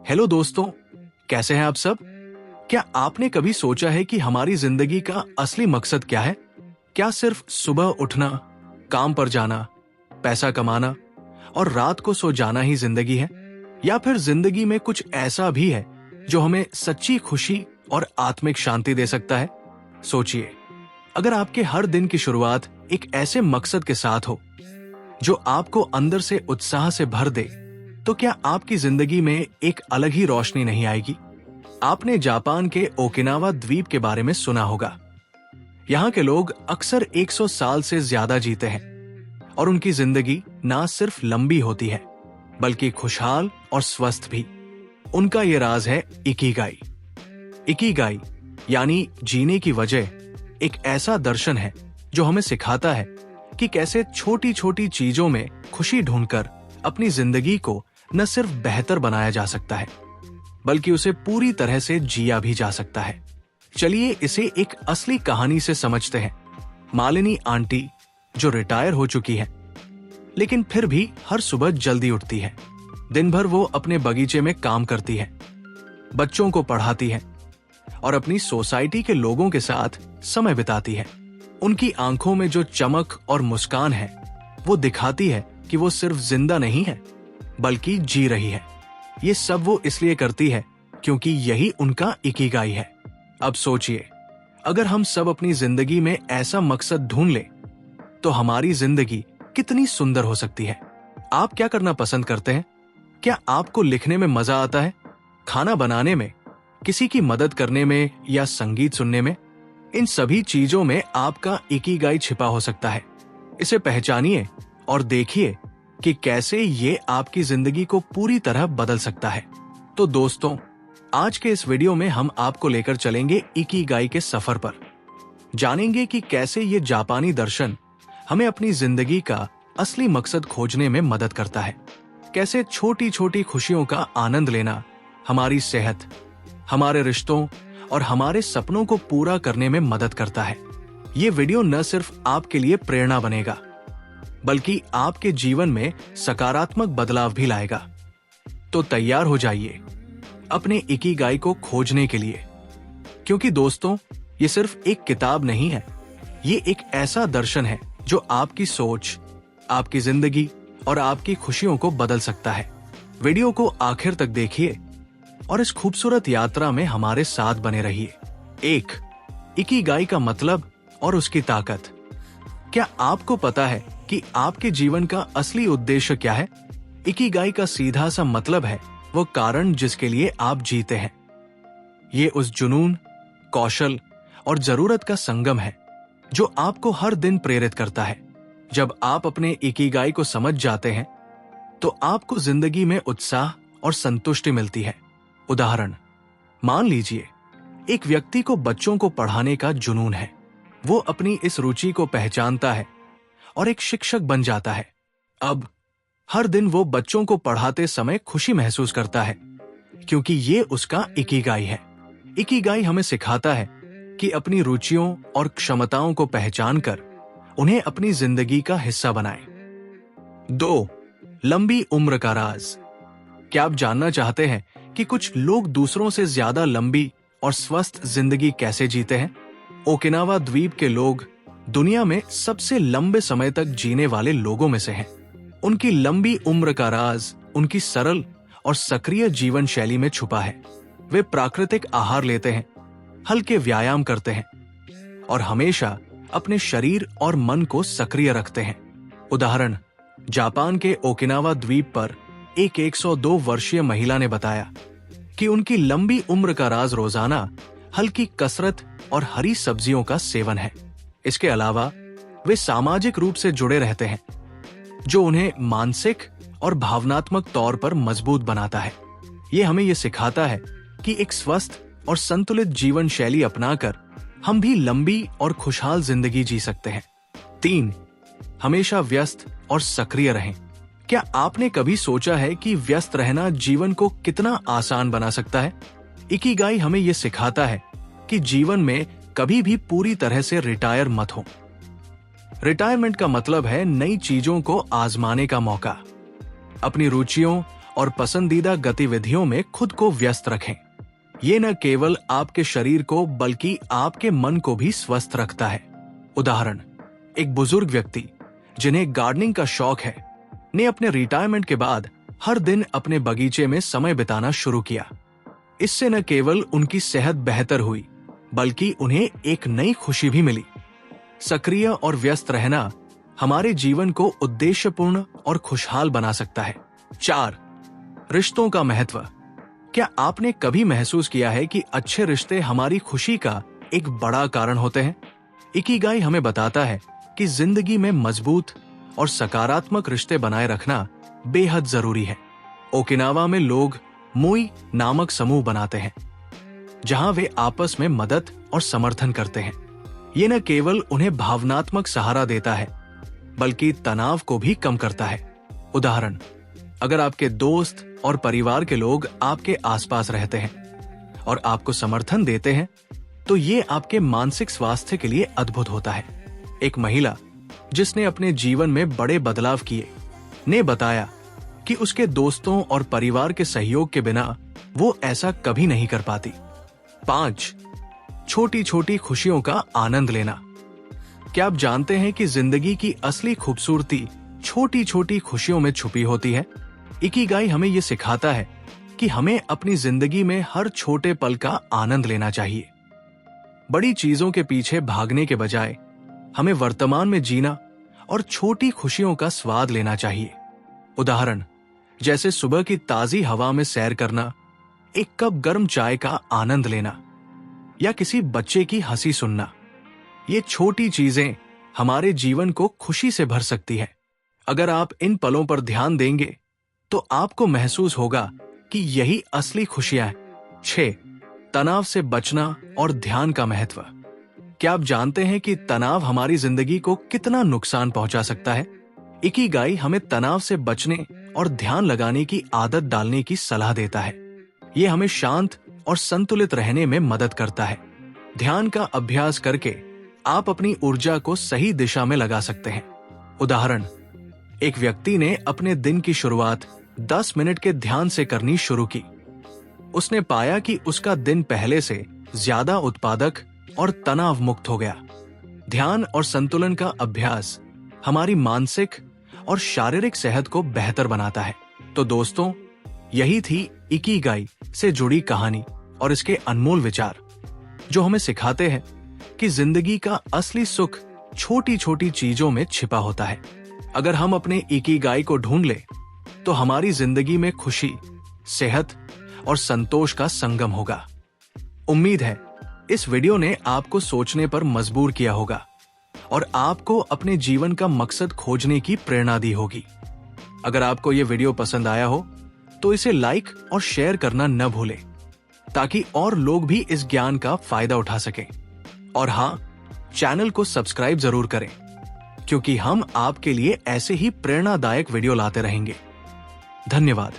Hello दोस्तों, कैसे हैं आप सब। क्या आपने कभी सोचा है कि हमारी जिंदगी का असली मकसद क्या है? क्या सिर्फ सुबह उठना, काम पर जाना, पैसा कमाना और रात को सो जाना ही जिंदगी है? या फिर जिंदगी में कुछ ऐसा भी है जो हमें सच्ची खुशी और आत्मिक शांति दे सकता है? सोचिए, अगर आपके हर दिन की शुरुआत एक ऐसे मकसद के साथ हो जो आपको अंदर से उत्साह से भर दे, तो क्या आपकी जिंदगी में एक अलग ही रोशनी नहीं आएगी? आपने जापान के ओकिनावा द्वीप के बारे में सुना होगा। यहाँ के लोग अक्सर 100 साल से ज्यादा जीते हैं और उनकी जिंदगी ना सिर्फ लंबी होती है बल्कि खुशहाल और स्वस्थ भी। उनका ये राज है इकिगाई। इकिगाई यानी जीने की वजह एक ऐसा दर्शन है जो हमें सिखाता है कि कैसे छोटी छोटी चीजों में खुशी ढूंढकर अपनी जिंदगी को न सिर्फ बेहतर बनाया जा सकता है बल्कि उसे पूरी तरह से जिया भी जा सकता है। चलिए इसे एक असली कहानी से समझते हैं। मालिनी आंटी, जो रिटायर हो चुकी है लेकिन फिर भी हर सुबह जल्दी उठती है। दिन भर वो अपने बगीचे में काम करती है, बच्चों को पढ़ाती है और अपनी सोसाइटी के लोगों के साथ समय बिताती है। उनकी आंखों में जो चमक और मुस्कान है वो दिखाती है कि वो सिर्फ जिंदा नहीं है बल्कि जी रही है। ये सब वो इसलिए करती है क्योंकि यही उनका इकिगाई है। अब सोचिए, अगर हम सब अपनी जिंदगी में ऐसा मकसद ढूंढ ले तो हमारी जिंदगी कितनी सुंदर हो सकती है। आप क्या करना पसंद करते हैं? क्या आपको लिखने में मजा आता है, खाना बनाने में, किसी की मदद करने में या संगीत सुनने में? इन सभी चीजों में आपका इकिगाई छिपा हो सकता है। इसे पहचानिए और देखिए कि कैसे ये आपकी जिंदगी को पूरी तरह बदल सकता है। तो दोस्तों, आज के इस वीडियो में हम आपको लेकर चलेंगे इकिगाई के सफर पर। जानेंगे कि कैसे ये जापानी दर्शन हमें अपनी जिंदगी का असली मकसद खोजने में मदद करता है। कैसे छोटी छोटी खुशियों का आनंद लेना हमारी सेहत, हमारे रिश्तों और हमारे सपनों को पूरा करने में मदद करता है। ये वीडियो न सिर्फ आपके लिए प्रेरणा बनेगा बल्कि आपके जीवन में सकारात्मक बदलाव भी लाएगा। तो तैयार हो जाइए अपने इकिगाई को खोजने के लिए, क्योंकि दोस्तों, ये सिर्फ एक किताब नहीं है, ये एक ऐसा दर्शन है जो आपकी सोच, आपकी जिंदगी और आपकी खुशियों को बदल सकता है। वीडियो को आखिर तक देखिए और इस खूबसूरत यात्रा में हमारे साथ बने रहिए। 1. इकिगाई का मतलब और उसकी ताकत। क्या आपको पता है कि आपके जीवन का असली उद्देश्य क्या है? इकिगाई का सीधा सा मतलब है वो कारण जिसके लिए आप जीते हैं। ये उस जुनून, कौशल और जरूरत का संगम है जो आपको हर दिन प्रेरित करता है। जब आप अपने इकिगाई को समझ जाते हैं तो आपको जिंदगी में उत्साह और संतुष्टि मिलती है। उदाहरण, मान लीजिए एक व्यक्ति को बच्चों को पढ़ाने का जुनून है। वो अपनी इस रुचि को पहचानता है और एक शिक्षक बन जाता है। अब हर दिन वो बच्चों को पढ़ाते समय खुशी महसूस करता है क्योंकि ये उसका इकिगाई है। इकिगाई हमें सिखाता है कि अपनी रुचियों और क्षमताओं को पहचान कर उन्हें अपनी जिंदगी का हिस्सा बनाएं। 2. लंबी उम्र का राज। क्या आप जानना चाहते हैं कि कुछ लोग दूसरों से ज्यादा लंबी और स्वस्थ जिंदगी कैसे जीते हैं? ओकिनावा द्वीप के लोग दुनिया में सबसे लंबे समय तक जीने वाले लोगों में से हैं। उनकी लंबी उम्र का राज उनकी सरल और सक्रिय जीवन शैली में छुपा है। वे प्राकृतिक आहार लेते हैं, हल्के व्यायाम करते हैं और हमेशा अपने शरीर और मन को सक्रिय रखते हैं। उदाहरण, जापान के ओकिनावा द्वीप पर एक 102 वर्षीय महिला ने बताया कि उनकी लंबी उम्र का राज रोजाना हल्की कसरत और हरी सब्जियों का सेवन है। इसके अलावा वे सामाजिक रूप से जुड़े रहते हैं जो उन्हें मानसिक और भावनात्मक तौर पर मजबूत बनाता है। ये हमें ये सिखाता है कि एक स्वस्थ और संतुलित जीवन शैली अपनाकर हम भी लंबी और खुशहाल जिंदगी जी सकते हैं। 3. हमेशा व्यस्त और सक्रिय रहें। क्या आपने कभी सोचा है कि व्यस्त रहना जीवन को कितना आसान बना सकता है? इकिगाई हमें ये सिखाता है कि जीवन में कभी भी पूरी तरह से रिटायर मत हो। रिटायरमेंट का मतलब है नई चीजों को आजमाने का मौका। अपनी रुचियों और पसंदीदा गतिविधियों में खुद को व्यस्त रखें। ये न केवल आपके शरीर को बल्कि आपके मन को भी स्वस्थ रखता है। उदाहरण, एक बुजुर्ग व्यक्ति जिन्हें गार्डनिंग का शौक है ने अपने रिटायरमेंट के बाद हर दिन अपने बगीचे में समय बिताना शुरू किया। इससे न केवल उनकी सेहत बेहतर हुई बल्कि उन्हें एक नई खुशी भी मिली। सक्रिय और व्यस्त रहना हमारे जीवन को उद्देश्यपूर्ण और खुशहाल बना सकता है। 4. रिश्तों का महत्व। क्या आपने कभी महसूस किया है कि अच्छे रिश्ते हमारी खुशी का एक बड़ा कारण होते हैं? इकिगाई हमें बताता है कि जिंदगी में मजबूत और सकारात्मक रिश्ते बनाए रखना बेहद जरूरी है। ओकिनावा में लोग मोई नामक समूह बनाते हैं जहां वे आपस में मदद और समर्थन करते हैं। ये न केवल उन्हें भावनात्मक सहारा देता है बल्कि तनाव को भी कम करता है। उदाहरण, अगर आपके दोस्त और परिवार के लोग आपके आसपास रहते हैं और आपको समर्थन देते हैं तो ये आपके मानसिक स्वास्थ्य के लिए अद्भुत होता है। एक महिला जिसने अपने जीवन में बड़े बदलाव किए ने बताया कि उसके दोस्तों और परिवार के सहयोग के बिना वो ऐसा कभी नहीं कर पाती। 5. छोटी छोटी खुशियों का आनंद लेना। क्या आप जानते हैं कि जिंदगी की असली खूबसूरती छोटी छोटी खुशियों में छुपी होती है? इकिगाई हमें ये सिखाता है कि हमें अपनी जिंदगी में हर छोटे पल का आनंद लेना चाहिए। बड़ी चीजों के पीछे भागने के बजाय हमें वर्तमान में जीना और छोटी खुशियों का स्वाद लेना चाहिए। उदाहरण, जैसे सुबह की ताजी हवा में सैर करना, एक कप गर्म चाय का आनंद लेना या किसी बच्चे की हंसी सुनना। ये छोटी चीजें हमारे जीवन को खुशी से भर सकती है। अगर आप इन पलों पर ध्यान देंगे तो आपको महसूस होगा कि यही असली खुशियां हैं। 6. तनाव से बचना और ध्यान का महत्व। क्या आप जानते हैं कि तनाव हमारी जिंदगी को कितना नुकसान पहुंचा सकता है? इकिगाई हमें तनाव से बचने और ध्यान लगाने की आदत डालने की सलाह देता है। ये हमें शांत और संतुलित रहने में मदद करता है। ध्यान का अभ्यास करके आप अपनी ऊर्जा को सही दिशा में लगा सकते हैं। उदाहरण, एक व्यक्ति ने अपने दिन की शुरुआत 10 मिनट के ध्यान से करनी शुरू की। उसने पाया कि उसका दिन पहले से ज्यादा उत्पादक और तनाव मुक्त हो गया। ध्यान और संतुलन का अभ्यास हमारी मानसिक और शारीरिक सेहत को बेहतर बनाता है। तो दोस्तों, यही थी इकिगाई से जुड़ी कहानी और इसके अनमोल विचार जो हमें सिखाते हैं कि जिंदगी का असली सुख छोटी छोटी चीजों में छिपा होता है। अगर हम अपने इकिगाई को ढूंढ लें तो हमारी जिंदगी में खुशी, सेहत और संतोष का संगम होगा। उम्मीद है इस वीडियो ने आपको सोचने पर मजबूर किया होगा और आपको अपने जीवन का मकसद खोजने की प्रेरणा दी होगी। अगर आपको ये वीडियो पसंद आया हो तो इसे लाइक और शेयर करना न भूलें ताकि और लोग भी इस ज्ञान का फायदा उठा सकें। और हाँ, चैनल को सब्सक्राइब जरूर करें क्योंकि हम आपके लिए ऐसे ही प्रेरणादायक वीडियो लाते रहेंगे। धन्यवाद।